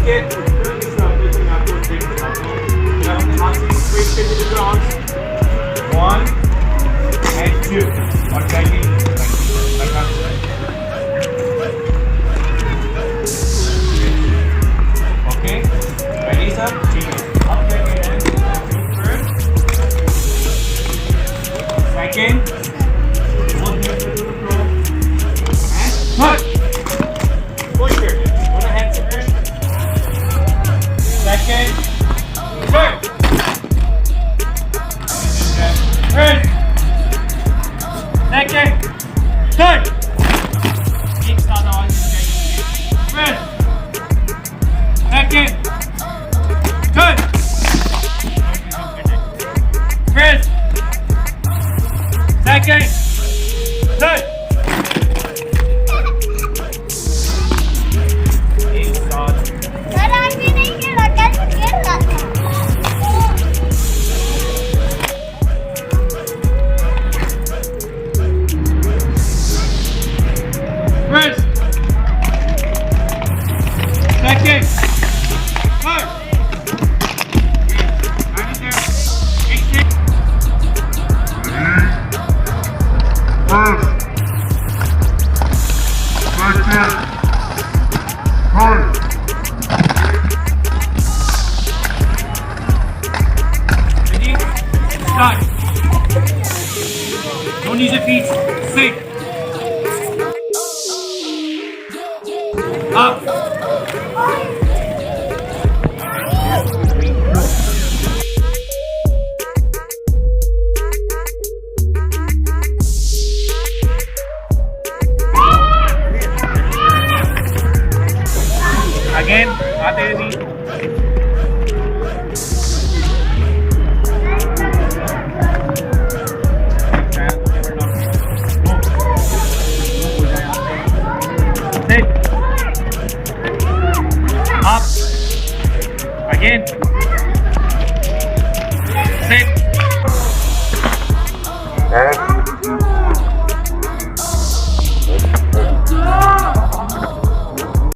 ٹھیک ہے اس آپ کو میں آپ کو ٹریک بتاتا ہوں. اگر ہم نے ہاتھ سے اسٹریٹ کر دیے تو آرمس 1 and 2 اور بیکنگ لگا. اوکے ریڈی سر. ٹھیک ہے اب کیا کہنا ہے first second both hands to the floor and push. Push here. One hand first. Second. Third. First. Second. Third. एक साथ आवाज चाहिए. First. Second. Third. First. Second. Third. एक साथ. सर आज भी नहीं खेला, कल खेल रहा था. First. Second. Third. And there. First. Ready? Start. Don't use your feet. Sit. Up. Again, आते हैं जी. Sit. Up. Again. Sit.